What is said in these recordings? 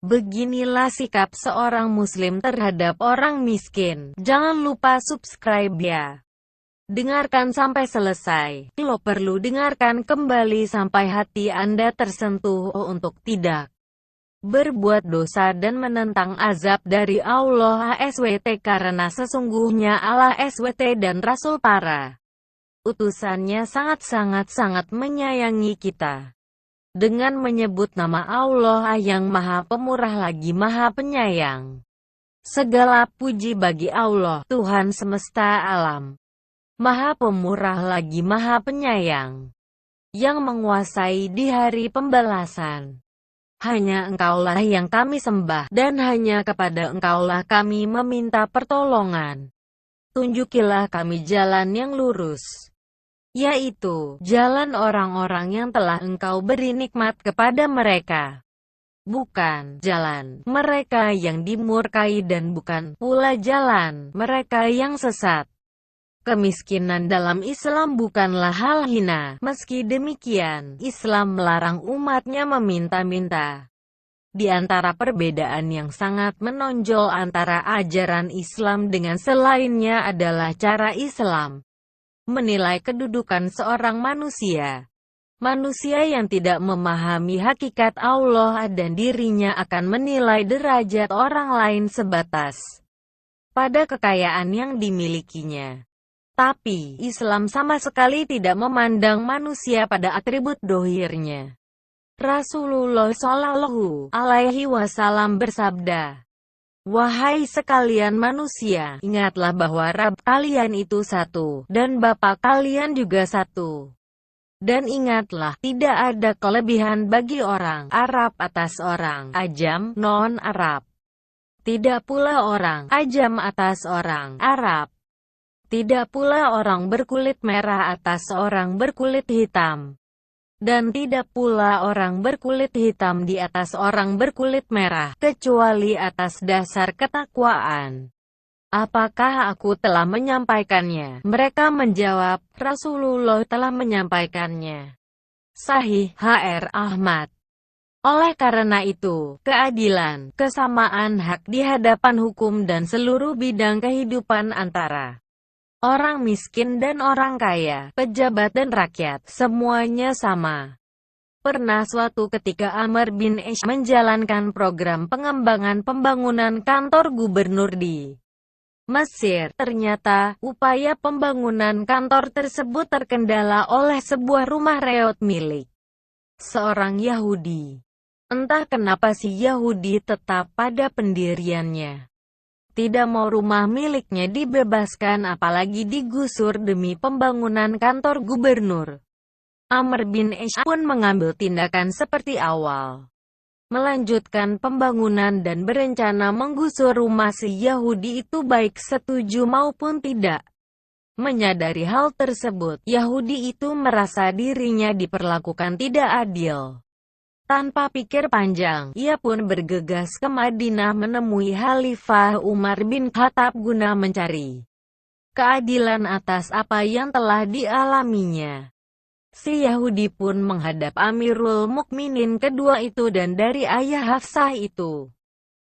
Beginilah sikap seorang muslim terhadap orang miskin. Jangan lupa subscribe ya. Dengarkan sampai selesai. Lo perlu dengarkan kembali sampai hati Anda tersentuh untuk tidak berbuat dosa dan menentang azab dari Allah SWT, karena sesungguhnya Allah SWT dan Rasul para utusannya sangat menyayangi kita. Dengan menyebut nama Allah yang Maha Pemurah lagi Maha Penyayang. Segala puji bagi Allah, Tuhan semesta alam. Maha Pemurah lagi Maha Penyayang. Yang menguasai di hari pembalasan. Hanya Engkaulah yang kami sembah, dan hanya kepada Engkaulah kami meminta pertolongan. Tunjukilah kami jalan yang lurus, yaitu jalan orang-orang yang telah Engkau beri nikmat kepada mereka. Bukan jalan mereka yang dimurkai dan bukan pula jalan mereka yang sesat. Kemiskinan dalam Islam bukanlah hal hina. Meski demikian, Islam melarang umatnya meminta-minta. Di antara perbedaan yang sangat menonjol antara ajaran Islam dengan selainnya adalah cara Islam menilai kedudukan seorang manusia. Manusia yang tidak memahami hakikat Allah dan dirinya akan menilai derajat orang lain sebatas pada kekayaan yang dimilikinya. Tapi, Islam sama sekali tidak memandang manusia pada atribut dohirnya. Rasulullah Shallallahu Alaihi Wasallam bersabda, "Wahai sekalian manusia, ingatlah bahwa Rabb kalian itu satu, dan Bapa kalian juga satu. Dan ingatlah, tidak ada kelebihan bagi orang Arab atas orang Ajam, non-Arab. Tidak pula orang Ajam atas orang Arab. Tidak pula orang berkulit merah atas orang berkulit hitam. Dan tidak pula orang berkulit hitam di atas orang berkulit merah, kecuali atas dasar ketakwaan. Apakah aku telah menyampaikannya?" Mereka menjawab, "Rasulullah telah menyampaikannya." Sahih Hr. Ahmad. Oleh karena itu, keadilan, kesamaan hak di hadapan hukum dan seluruh bidang kehidupan antara orang miskin dan orang kaya, pejabat dan rakyat, semuanya sama. Pernah suatu ketika Amr bin Ash menjalankan program pengembangan pembangunan kantor gubernur di Mesir. Ternyata, upaya pembangunan kantor tersebut terkendala oleh sebuah rumah reot milik seorang Yahudi. Entah kenapa si Yahudi tetap pada pendiriannya. Tidak mau rumah miliknya dibebaskan apalagi digusur demi pembangunan kantor gubernur. Amr bin Ash pun mengambil tindakan seperti awal. Melanjutkan pembangunan dan berencana menggusur rumah si Yahudi itu baik setuju maupun tidak. Menyadari hal tersebut, Yahudi itu merasa dirinya diperlakukan tidak adil. Tanpa pikir panjang, ia pun bergegas ke Madinah menemui Khalifah Umar bin Khattab guna mencari keadilan atas apa yang telah dialaminya. Si Yahudi pun menghadap Amirul Mukminin kedua itu dan dari ayah Hafsah itu.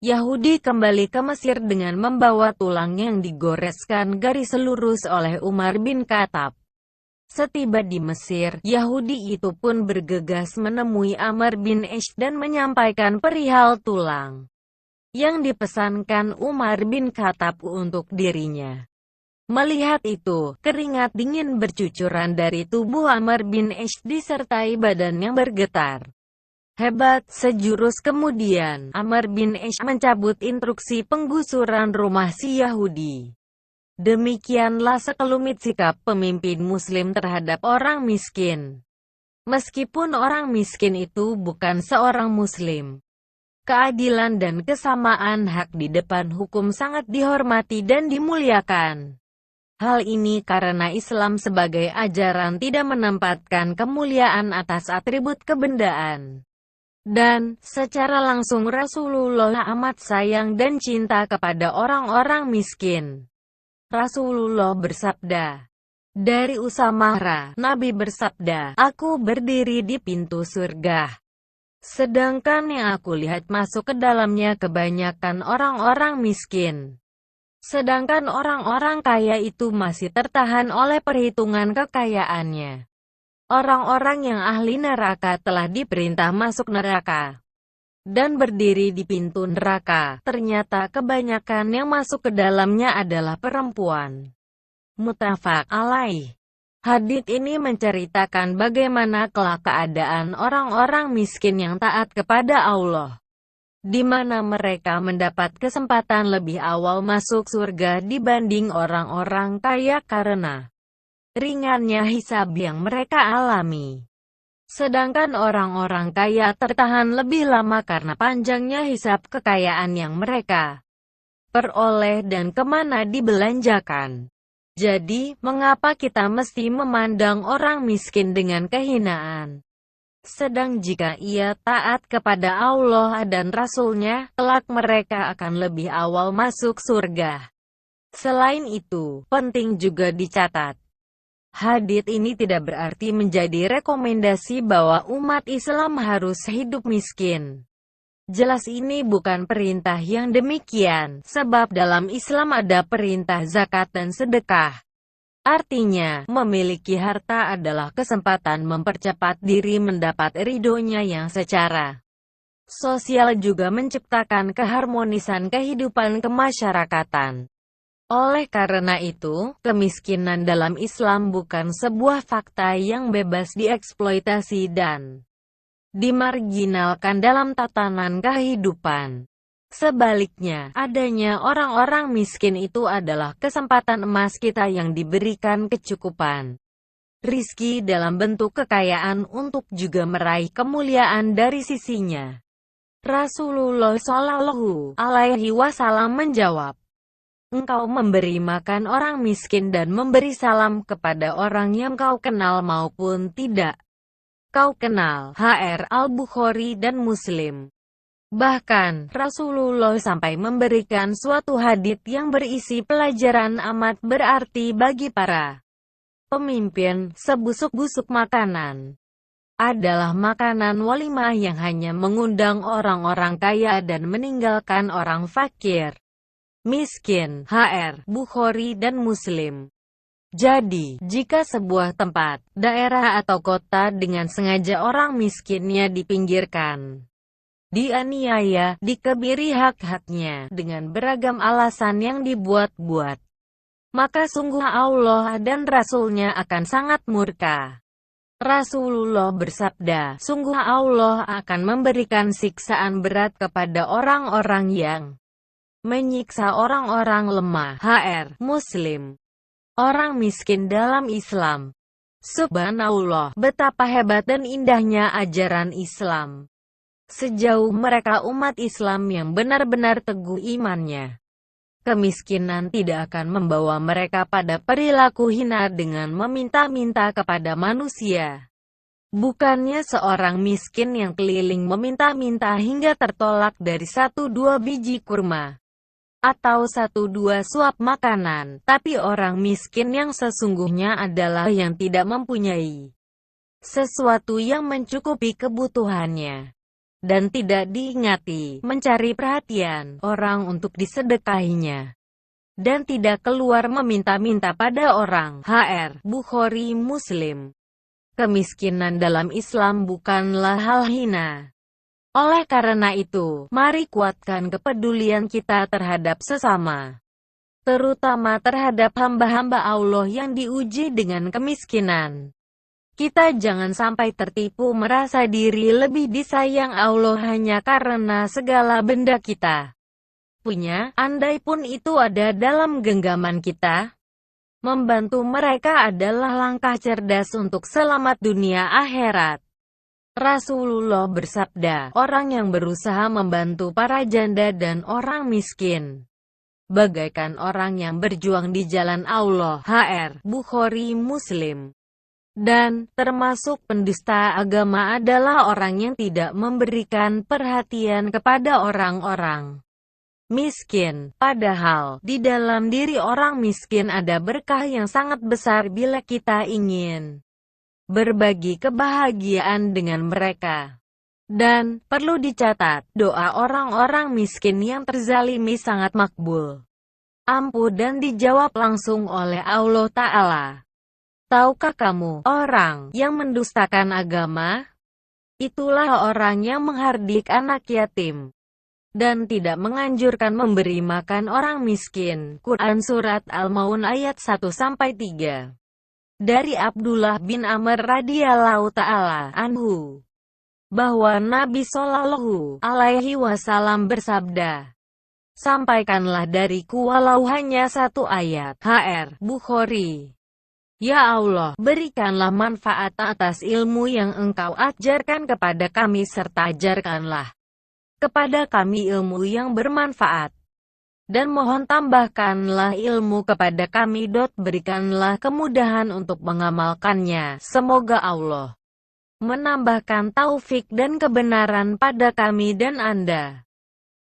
Yahudi kembali ke Mesir dengan membawa tulang yang digoreskan garis lurus oleh Umar bin Khattab. Setiba di Mesir, Yahudi itu pun bergegas menemui Amr bin Ash dan menyampaikan perihal tulang yang dipesankan Umar bin Khattab untuk dirinya. Melihat itu, keringat dingin bercucuran dari tubuh Amr bin Ash disertai badan yang bergetar. Hebat, sejurus kemudian, Amr bin Ash mencabut instruksi penggusuran rumah si Yahudi. Demikianlah sekelumit sikap pemimpin muslim terhadap orang miskin. Meskipun orang miskin itu bukan seorang muslim, keadilan dan kesamaan hak di depan hukum sangat dihormati dan dimuliakan. Hal ini karena Islam sebagai ajaran tidak menempatkan kemuliaan atas atribut kebendaan. Dan, secara langsung Rasulullah amat sayang dan cinta kepada orang-orang miskin. Rasulullah bersabda, dari Usamah, Nabi bersabda, "Aku berdiri di pintu surga. Sedangkan yang aku lihat masuk ke dalamnya kebanyakan orang-orang miskin. Sedangkan orang-orang kaya itu masih tertahan oleh perhitungan kekayaannya. Orang-orang yang ahli neraka telah diperintah masuk neraka dan berdiri di pintu neraka. Ternyata kebanyakan yang masuk ke dalamnya adalah perempuan. Muttafaq alaih. Hadits ini menceritakan bagaimana kelak keadaan orang-orang miskin yang taat kepada Allah, di mana mereka mendapat kesempatan lebih awal masuk surga dibanding orang-orang kaya karena ringannya hisab yang mereka alami. Sedangkan orang-orang kaya tertahan lebih lama karena panjangnya hisab kekayaan yang mereka peroleh dan kemana dibelanjakan. Jadi, mengapa kita mesti memandang orang miskin dengan kehinaan? Sedang jika ia taat kepada Allah dan Rasul-Nya, kelak mereka akan lebih awal masuk surga. Selain itu, penting juga dicatat, hadits ini tidak berarti menjadi rekomendasi bahwa umat Islam harus hidup miskin. Jelas ini bukan perintah yang demikian, sebab dalam Islam ada perintah zakat dan sedekah. Artinya, memiliki harta adalah kesempatan mempercepat diri mendapat ridhonya yang secara sosial juga menciptakan keharmonisan kehidupan kemasyarakatan. Oleh karena itu, kemiskinan dalam Islam bukan sebuah fakta yang bebas dieksploitasi dan dimarginalkan dalam tatanan kehidupan. Sebaliknya, adanya orang-orang miskin itu adalah kesempatan emas kita yang diberikan kecukupan rizki dalam bentuk kekayaan untuk juga meraih kemuliaan dari sisinya. Rasulullah Shallallahu Alaihi Wasallam menjawab, engkau memberi makan orang miskin dan memberi salam kepada orang yang kau kenal maupun tidak kau kenal. HR Al-Bukhari dan Muslim. Bahkan, Rasulullah sampai memberikan suatu hadits yang berisi pelajaran amat berarti bagi para pemimpin. Sebusuk-busuk makanan adalah makanan walimah yang hanya mengundang orang-orang kaya dan meninggalkan orang fakir, miskin. HR Bukhari dan Muslim. Jadi, jika sebuah tempat, daerah atau kota dengan sengaja orang miskinnya dipinggirkan, dianiaya, dikebiri hak-haknya, dengan beragam alasan yang dibuat-buat, maka sungguh Allah dan Rasul-Nya akan sangat murka. Rasulullah bersabda, sungguh Allah akan memberikan siksaan berat kepada orang-orang yang menyiksa orang-orang lemah. HR Muslim. Orang miskin dalam Islam. Subhanallah, betapa hebat dan indahnya ajaran Islam. Sejauh mereka umat Islam yang benar-benar teguh imannya, kemiskinan tidak akan membawa mereka pada perilaku hina dengan meminta-minta kepada manusia. Bukannya seorang miskin yang keliling meminta-minta hingga tertolak dari 1-2 biji kurma atau 1-2 suap makanan, tapi orang miskin yang sesungguhnya adalah yang tidak mempunyai sesuatu yang mencukupi kebutuhannya, dan tidak diingati, mencari perhatian orang untuk disedekahinya, dan tidak keluar meminta-minta pada orang. HR Bukhari Muslim. Kemiskinan dalam Islam bukanlah hal hina. Oleh karena itu, mari kuatkan kepedulian kita terhadap sesama, terutama terhadap hamba-hamba Allah yang diuji dengan kemiskinan. Kita jangan sampai tertipu merasa diri lebih disayang Allah hanya karena segala benda kita punya, andai pun itu ada dalam genggaman kita. Membantu mereka adalah langkah cerdas untuk selamat dunia akhirat. Rasulullah bersabda, orang yang berusaha membantu para janda dan orang miskin, bagaikan orang yang berjuang di jalan Allah. HR Bukhari Muslim. Dan, termasuk pendusta agama adalah orang yang tidak memberikan perhatian kepada orang-orang miskin. Padahal, di dalam diri orang miskin ada berkah yang sangat besar bila kita ingin berbagi kebahagiaan dengan mereka. Dan, perlu dicatat, doa orang-orang miskin yang terzalimi sangat makbul, ampuh dan dijawab langsung oleh Allah Ta'ala. Tahukah kamu, orang yang mendustakan agama, itulah orang yang menghardik anak yatim, dan tidak menganjurkan memberi makan orang miskin. Quran Surat Al-Maun ayat 1-3. Dari Abdullah bin Amr radhiyallahu ta'ala anhu, bahwa Nabi Shallallahu Alaihi Wasallam bersabda, sampaikanlah dariku walau hanya satu ayat. HR Bukhari. Ya Allah, berikanlah manfaat atas ilmu yang Engkau ajarkan kepada kami serta ajarkanlah kepada kami ilmu yang bermanfaat. Dan mohon tambahkanlah ilmu kepada kami. Berikanlah kemudahan untuk mengamalkannya. Semoga Allah menambahkan taufik dan kebenaran pada kami dan Anda.